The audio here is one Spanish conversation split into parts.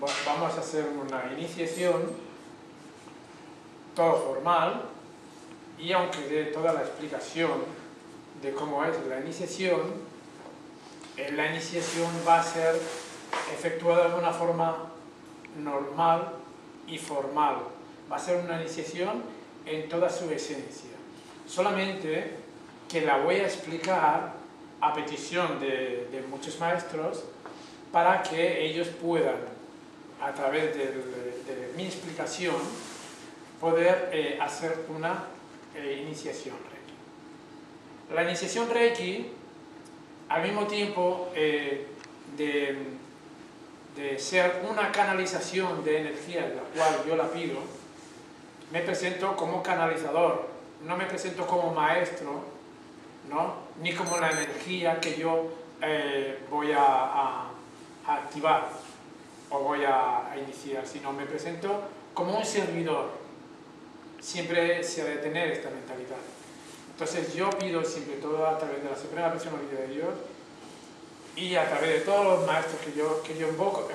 vamos a hacer una iniciación, todo formal, y aunque dé toda la explicación de cómo es la iniciación va a ser efectuada de una forma normal y formal. Va a ser una iniciación en toda su esencia. Solamente que la voy a explicar a petición de muchos maestros para que ellos puedan, a través de mi explicación, poder hacer una iniciación Reiki. La iniciación Reiki, al mismo tiempo de ser una canalización de energía, la cual yo la pido, me presento como canalizador, no me presento como maestro, ¿no? Ni como la energía que yo voy a activar o voy a iniciar, sino me presento como un servidor. Siempre se ha de tener esta mentalidad. Entonces yo pido siempre todo a través de la Suprema Personalidad de Dios y a través de todos los maestros que yo invoco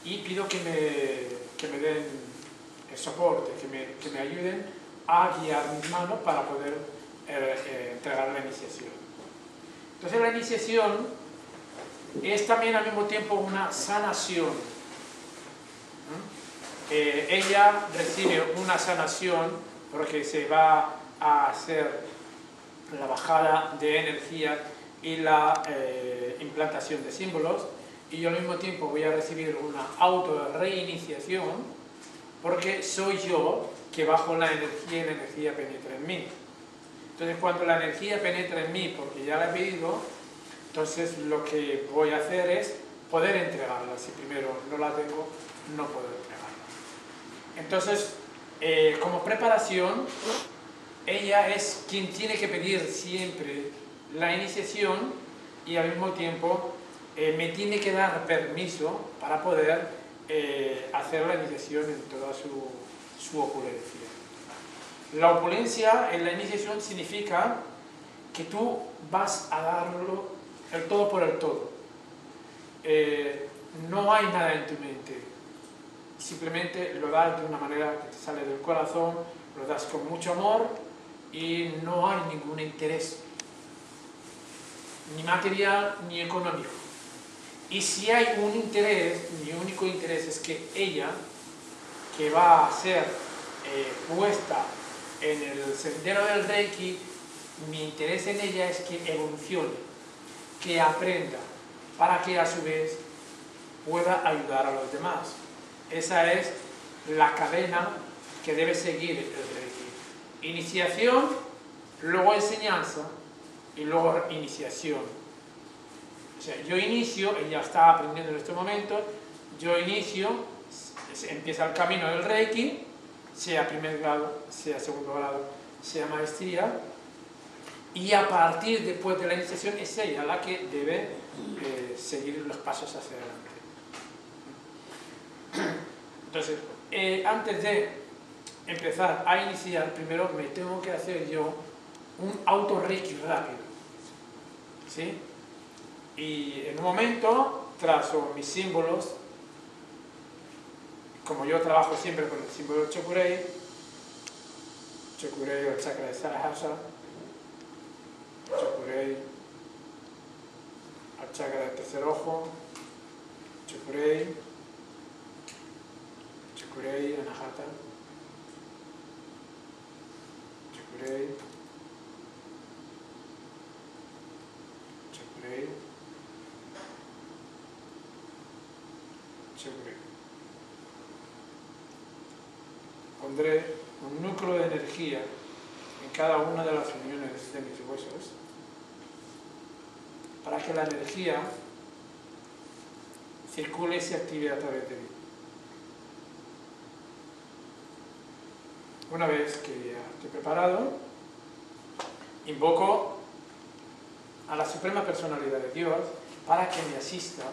y pido que me den el soporte, que me ayuden a guiar mis manos para poder entregar la iniciación. Entonces la iniciación es también al mismo tiempo una sanación. Ella recibe una sanación porque se va a hacer la bajada de energía y la implantación de símbolos, y yo al mismo tiempo voy a recibir una auto-reiniciación porque soy yo que bajo la energía y la energía penetra en mí. Entonces cuando la energía penetra en mí porque ya la he pedido, entonces lo que voy a hacer es poder entregarla. Si primero no la tengo, no puedo entregarla. Entonces, como preparación, ella es quien tiene que pedir siempre la iniciación y al mismo tiempo me tiene que dar permiso para poder hacer la iniciación en toda su opulencia. La opulencia en la iniciación significa que tú vas a darlo el todo por el todo. No hay nada en tu mente, simplemente lo das de una manera que te sale del corazón, lo das con mucho amor y no hay ningún interés, ni material ni económico. Y si hay un interés, mi único interés es que ella, que va a ser puesta en el sendero del Reiki, mi interés en ella es que evolucione, que aprenda, para que a su vez pueda ayudar a los demás. Esa es la cadena que debe seguir el Reiki. Iniciación, luego enseñanza y luego iniciación. O sea, yo inicio, ella está aprendiendo en este momento, yo inicio, empieza el camino del Reiki, sea primer grado, sea segundo grado, sea maestría, y a partir después de la iniciación es ella la que debe seguir los pasos hacia adelante. Entonces, antes de empezar a iniciar, primero me tengo que hacer yo un auto-reiki rápido, ¿sí? Y en un momento trazo mis símbolos, como yo trabajo siempre con el símbolo Chokurei, Chokurei o el chakra de Sarahasa, Chokurei al chakra del tercer ojo, Chokurei, Chokurei Anahata, Chokurei, Chokurei, Chokurei. Pondré un núcleo de energía en cada una de las uniones de mis huesos para que la energía circule y se active a través de mí. Una vez que ya estoy preparado, invoco a la Suprema Personalidad de Dios para que me asista,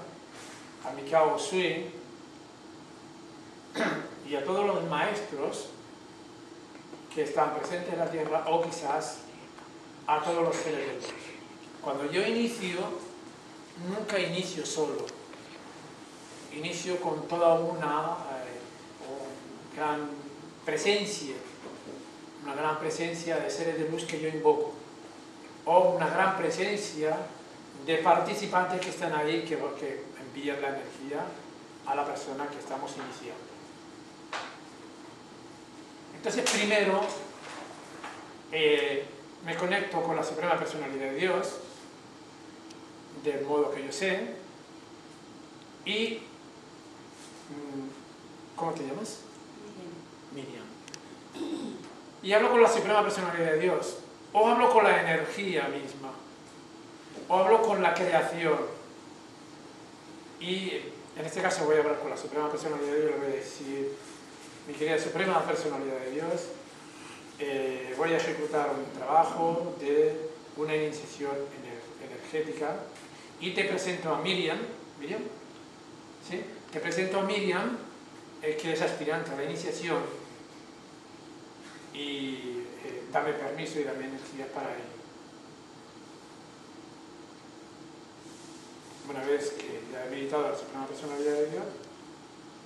a Mikao Usui y a todos los maestros que están presentes en la Tierra, o quizás a todos los seres de luz. Cuando yo inicio, nunca inicio solo. inicio con toda una gran presencia, de seres de luz que yo invoco, o una gran presencia de participantes que están ahí, que envían la energía a la persona que estamos iniciando. Entonces, primero, me conecto con la Suprema Personalidad de Dios, del modo que yo sé, y... ¿cómo te llamas? Miriam. Y hablo con la Suprema Personalidad de Dios, o hablo con la energía misma, o hablo con la creación. Y en este caso voy a hablar con la Suprema Personalidad de Dios, le voy a decir: mi querida Suprema Personalidad de Dios, voy a ejecutar un trabajo de una iniciación energética y te presento a Miriam. ¿Miriam? ¿Sí? Te presento a Miriam, que es aspirante a la iniciación, y dame permiso y dame energía para ello. Una vez que ya he meditado a la Suprema Personalidad de Dios,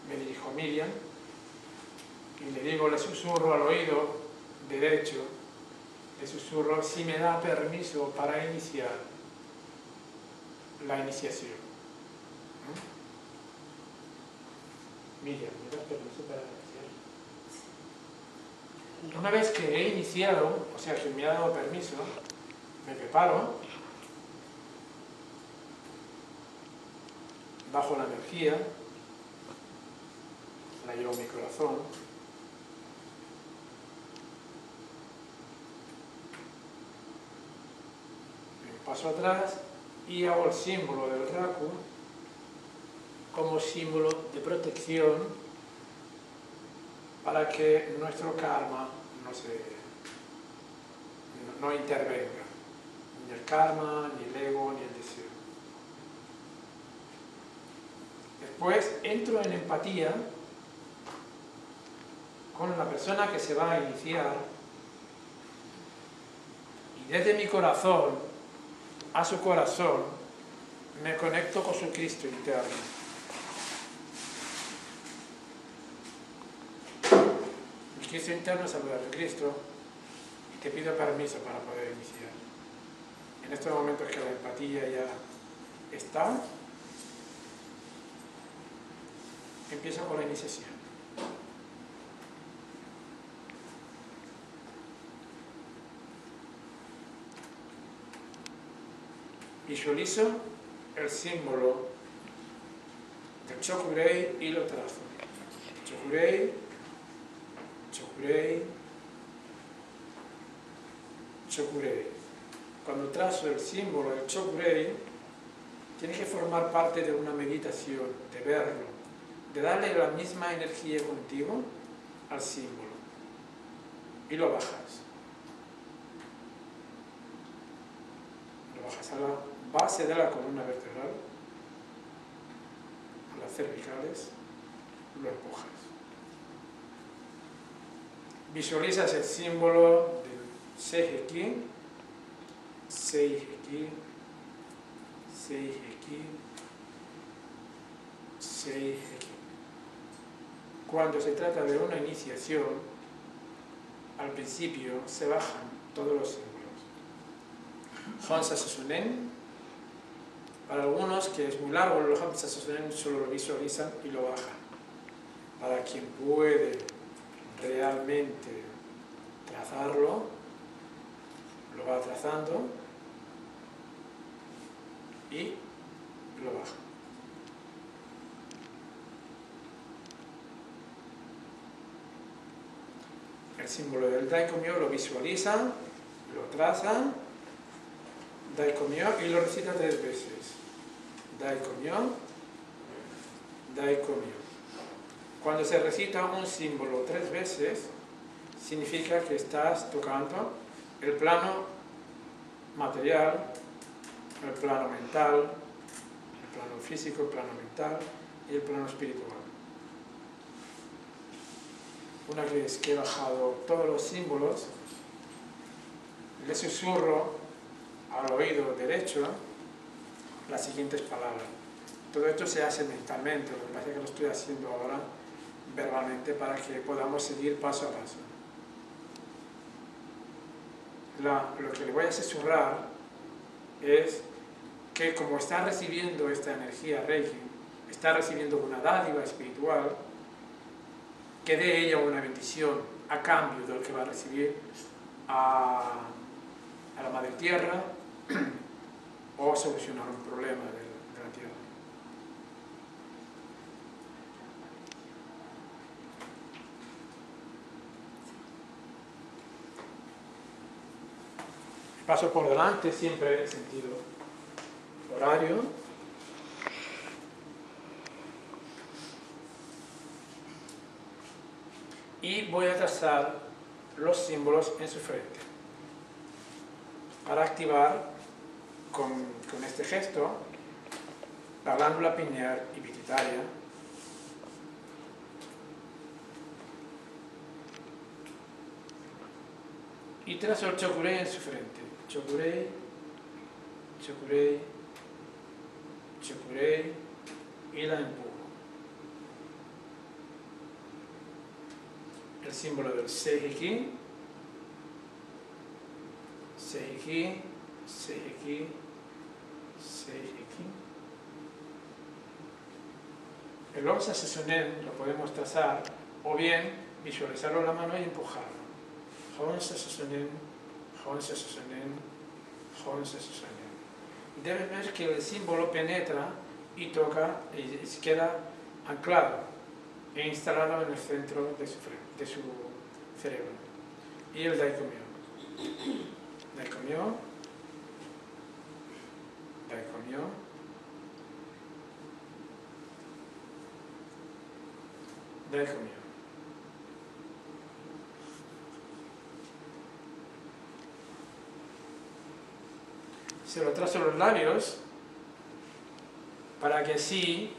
me dirijo a Miriam y le digo, le susurro al oído derecho, le susurro si me da permiso para iniciar la iniciación. Miriam, ¿me das permiso para iniciar? Una vez que he iniciado, o sea que me ha dado permiso, me preparo, bajo la energía, la llevo a mi corazón, me paso atrás y hago el símbolo del Raku como símbolo de protección para que nuestro karma no intervenga, ni el karma, ni el ego, ni el deseo. Después entro en empatía con la persona que se va a iniciar y desde mi corazón a su corazón me conecto con su Cristo interno. Mi Cristo interno es el verdadero Cristo y te pido permiso para poder iniciar. En estos momentos que la empatía ya está, empiezo con la iniciación. Visualizo el símbolo del Chokurei y lo trazo. Chokurei, Chokurei, Chokurei. Cuando trazo el símbolo del Chokurei, tiene que formar parte de una meditación, de verlo, de darle la misma energía contigo al símbolo. Y lo bajas. Lo bajas a la base de la columna vertebral, a las cervicales, lo empujas. Visualizas el símbolo del Seiheki, Seiheki, Seiheki, Seiheki. Cuando se trata de una iniciación, al principio se bajan todos los símbolos. Hansa Susunen, para algunos que es muy largo, los Hansa Susunen solo lo visualizan y lo bajan. Para quien puede realmente trazarlo, lo va trazando y lo baja. El símbolo del Daikomyo lo visualiza, lo traza, Daikomyo, y lo recita 3 veces. Daikomyo, Daikomyo. Cuando se recita un símbolo 3 veces, significa que estás tocando el plano material, el plano mental, el plano físico, el plano mental y el plano espiritual. Una vez que he bajado todos los símbolos, le susurro al oído derecho las siguientes palabras. Todo esto se hace mentalmente, lo que pasa es que lo estoy haciendo ahora verbalmente para que podamos seguir paso a paso. Lo que le voy a susurrar es que como está recibiendo esta energía Reiki, está recibiendo una dádiva espiritual, que dé ella una bendición a cambio de lo que va a recibir a la Madre Tierra o solucionar un problema de la Tierra. Paso por delante siempre en sentido horario. Y voy a trazar los símbolos en su frente. Para activar con este gesto la glándula pineal y pituitaria. Y trazo el chokurei en su frente. Chokurei, chokurei, chokurei, y la empujo. El símbolo del Seiheki, Seiheki, Seiheki, Seiheki. El Onsa Sesonen lo podemos trazar o bien visualizarlo en la mano y empujarlo. Onsa Sesonen, Onsa Sesonen, Onsa Sesonen. Debe ver que el símbolo penetra y toca y se queda anclado e instalado en el centro de su cerebro. Y el Daikomyo. Daikomyo, Daikomyo, Daikomyo. Se lo trazo los labios para que así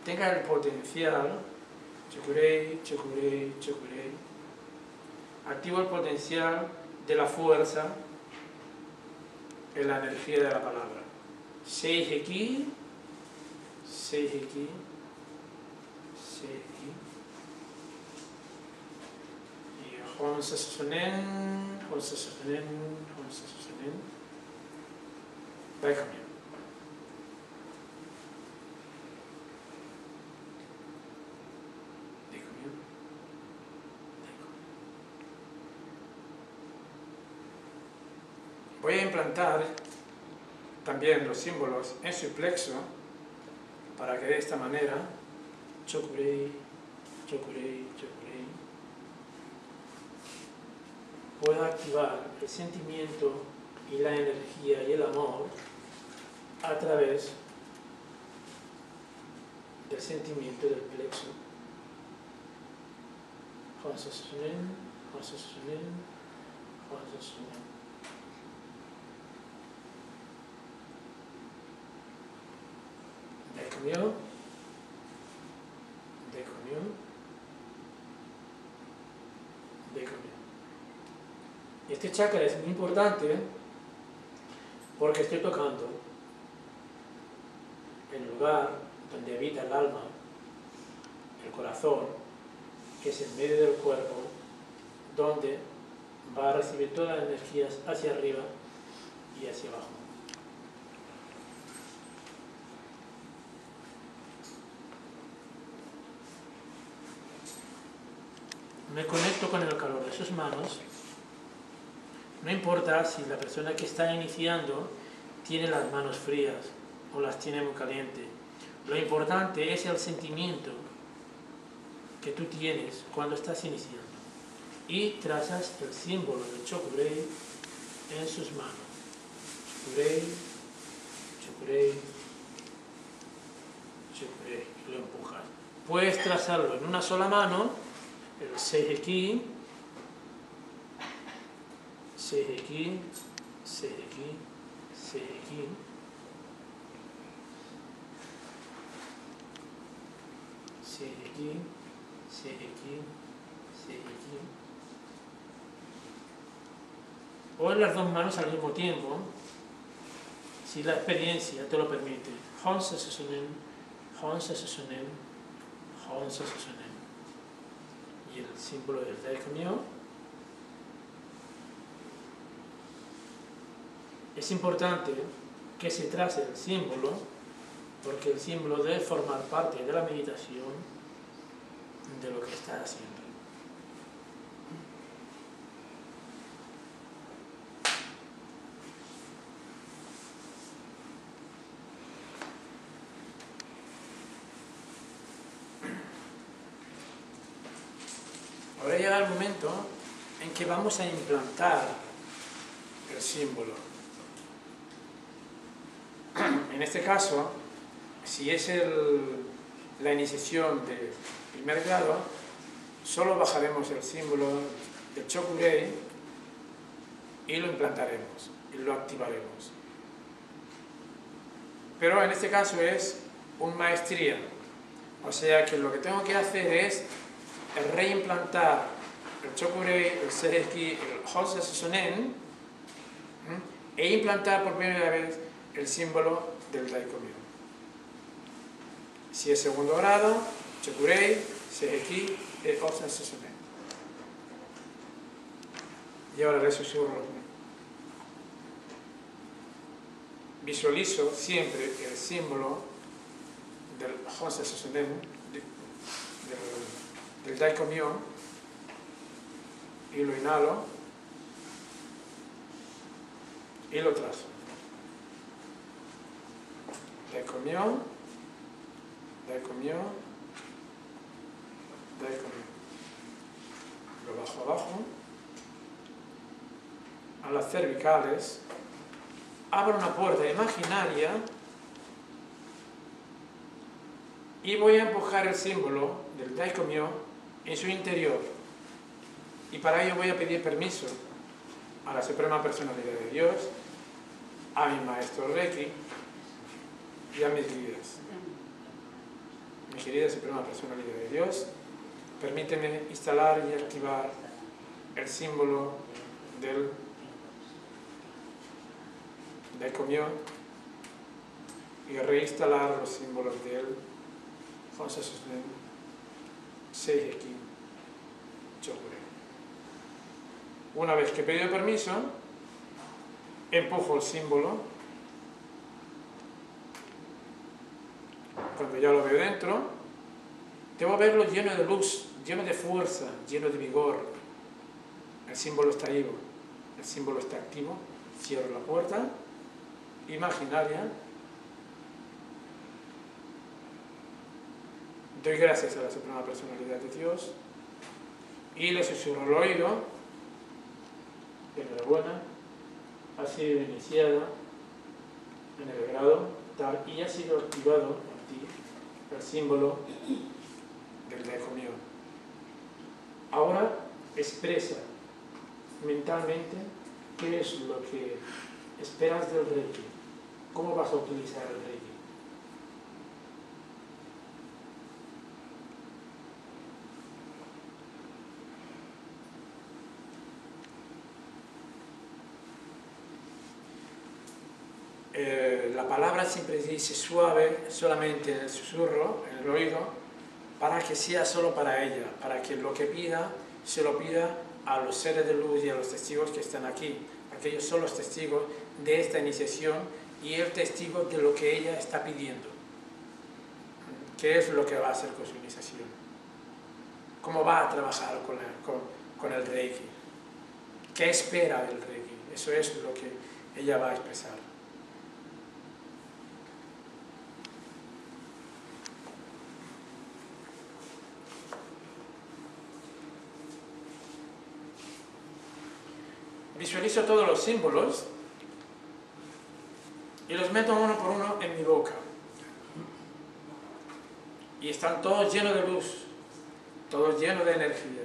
tenga el potencial. Chokurei, chokurei, chokurei. Activo el potencial de la fuerza en la energía de la palabra. Seiheki, Seiheki, Seiheki. Y Honsa Sonen, Honsa Sonen, Honsa Sonen. Daikomyo. Voy a implantar también los símbolos en su plexo para que de esta manera chokurei, chokurei, chokurei pueda activar el sentimiento y la energía y el amor a través del sentimiento del plexo. Honsa Sonen, Honsa Sonen, Honsa Sonen. Daikomyo, Daikomyo, Daikomyo. Este chakra es muy importante porque estoy tocando el lugar donde habita el alma, el corazón, que es en medio del cuerpo, donde va a recibir todas las energías hacia arriba y hacia abajo. Me conecto con el calor de sus manos. No importa si la persona que está iniciando tiene las manos frías o las tiene muy calientes. Lo importante es el sentimiento que tú tienes cuando estás iniciando. Y trazas el símbolo del chokurei en sus manos. Chokurei, chokurei, chokurei. Lo empujas. Puedes trazarlo en una sola mano, el Seiheki, Seiheki, Seiheki, Seiheki. Seiheki, Seiheki, Seiheki. O en las dos manos al mismo tiempo, si la experiencia te lo permite. Honsa Sesonen, Honsa Sesonen, Honsa Sesonen. Y el símbolo del Daikomyo. Es importante que se trace el símbolo, porque el símbolo debe formar parte de la meditación de lo que está haciendo. Ahora llega el momento en que vamos a implantar el símbolo. En este caso, si es la iniciación de primer grado, solo bajaremos el símbolo del Chokurei y lo implantaremos, y lo activaremos. Pero en este caso es un maestría, o sea que lo que tengo que hacer es reimplantar el Chokurei, el Seiheki, el Honsa Sesonen, e implantar por primera vez el símbolo del Daikomyo. Si es segundo grado, Chokurei, Seiheki y Honsa Sesonen. Y ahora le susurro. Visualizo siempre el símbolo del Honsa Sesonen, del Daikomyo, y lo inhalo y lo trazo. Daikomyo, Daikomyo, Daikomyo. Lo bajo abajo, a las cervicales, abro una puerta imaginaria y voy a empujar el símbolo del Daikomyo en su interior. Y para ello voy a pedir permiso a la Suprema Personalidad de Dios, a mi Maestro Reiki y a mis guías. Mi querida Suprema Personalidad de Dios, permíteme instalar y activar el símbolo del Daikomyo y reinstalar los símbolos del Honsa Sesonen, Seiheki, Chokurei. Una vez que he pedido permiso, empujo el símbolo. Cuando ya lo veo dentro, debo verlo lleno de luz, lleno de fuerza, lleno de vigor. El símbolo está vivo, el símbolo está activo. Cierro la puerta imaginaria. Doy gracias a la Suprema Personalidad de Dios y le susurro al oído: enhorabuena, ha sido iniciada en el grado tal y ha sido activado en ti el símbolo del Daikomyo. Ahora expresa mentalmente qué es lo que esperas del Reiki, cómo vas a utilizar el Reiki. La palabra siempre dice suave, solamente en el susurro, en el oído, para que sea solo para ella, para que lo que pida, se lo pida a los seres de luz y a los testigos que están aquí. Aquellos son los testigos de esta iniciación y el testigo de lo que ella está pidiendo. ¿Qué es lo que va a hacer con su iniciación? ¿Cómo va a trabajar con el Reiki? ¿Qué espera del Reiki? Eso es lo que ella va a expresar. Visualizo todos los símbolos y los meto uno por uno en mi boca. Y están todos llenos de luz, todos llenos de energía.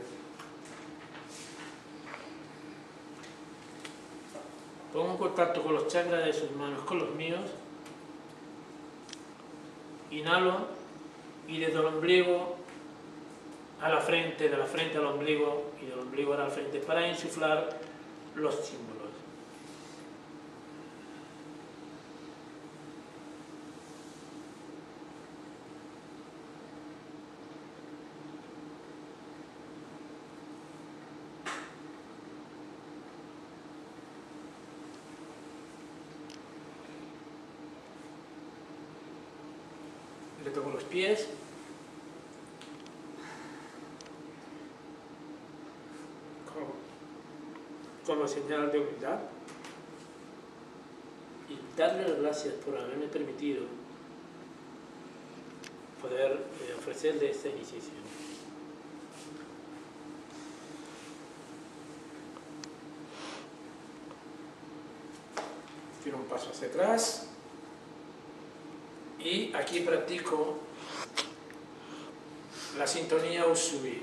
Pongo en contacto con los chakras de sus manos, con los míos. Inhalo y desde el ombligo a la frente, de la frente al ombligo y del ombligo a la frente, para insuflar los símbolos. le toco los pies, como señal de humildad, y darle las gracias por haberme permitido poder ofrecerle esta iniciación. Tiro un paso hacia atrás y aquí practico la sintonía Usui.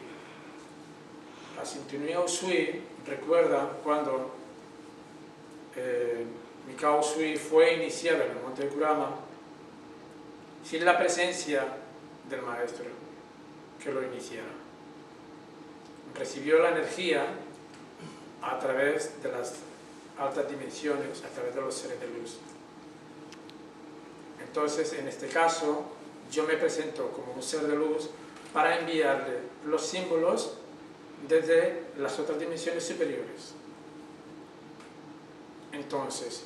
La sintonía Usui recuerda cuando Mikao Usui fue iniciado en el monte de Kurama sin la presencia del maestro que lo iniciara. Recibió la energía a través de las altas dimensiones, a través de los seres de luz. Entonces, en este caso, yo me presento como un ser de luz para enviarle los símbolos desde las otras dimensiones superiores. Entonces,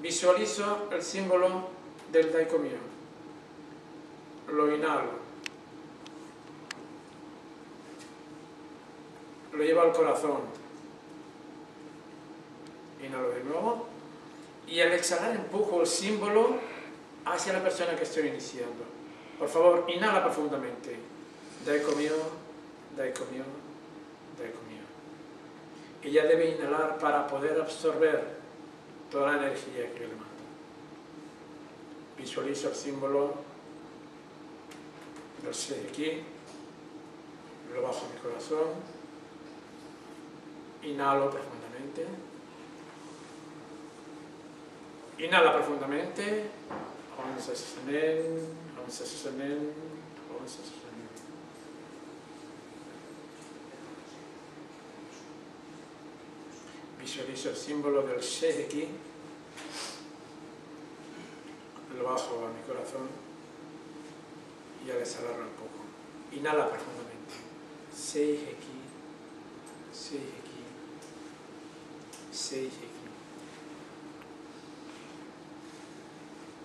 visualizo el símbolo del Daikomyo, lo inhalo, lo llevo al corazón, inhalo de nuevo y al exhalar empujo el símbolo hacia la persona que estoy iniciando. Por favor, inhala profundamente. Daikomyo, Daikomyo, Daikomyo. Ella debe inhalar para poder absorber toda la energía que yo le mando. Visualizo el símbolo del Seiki, lo bajo a mi corazón, inhalo profundamente, inhala profundamente, Onsa Susanen, Onsa Susanen, Onsa Susanen. Visualizo el símbolo del Seiki, lo bajo a mi corazón y al exhalarlo un poco. Inhala profundamente. Seiheki, Seiheki, Seiheki.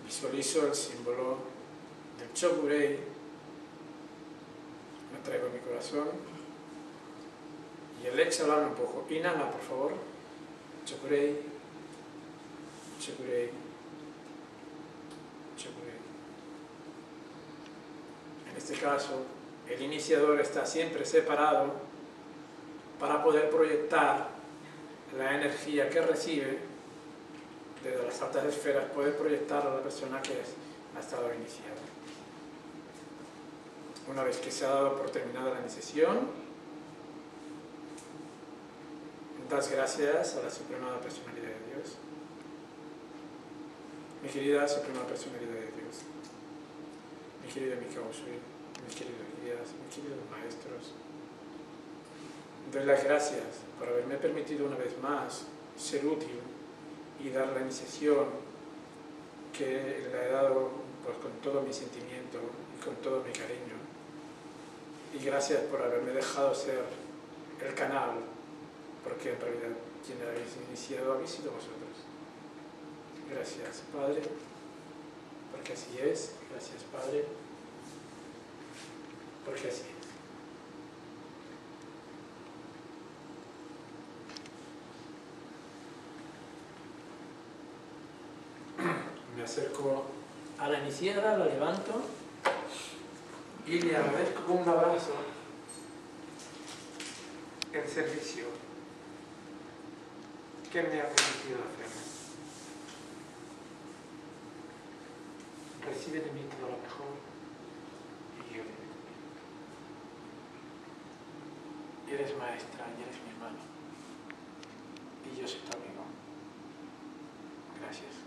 Visualizo el símbolo del Chokurei, lo traigo a mi corazón y al exhalar un poco. Inhala, por favor. Chokurei, Chokurei, Chokurei. En este caso, el iniciador está siempre separado para poder proyectar la energía que recibe desde las altas esferas, poder proyectar a la persona que ha estado iniciada. Una vez que se ha dado por terminada la iniciación, das gracias a la Suprema Personalidad de Dios. Mi querida Suprema Personalidad de Dios, mi querida Mikao Usui, mis queridos guías, mis queridos maestros, doy las gracias por haberme permitido una vez más ser útil y dar la iniciación que le he dado pues, con todo mi sentimiento y con todo mi cariño. Y gracias por haberme dejado ser el canal, porque en realidad quien habéis iniciado habéis sido vosotros. Gracias, Padre, porque así es. Gracias, Padre, porque así es. Me acerco a la iniciada, la levanto y le agradezco con un abrazo el servicio que me ha permitido hacer. Recibe de mí todo lo mejor y yo de ti. Eres maestra y eres mi hermano y yo soy tu amigo. Gracias.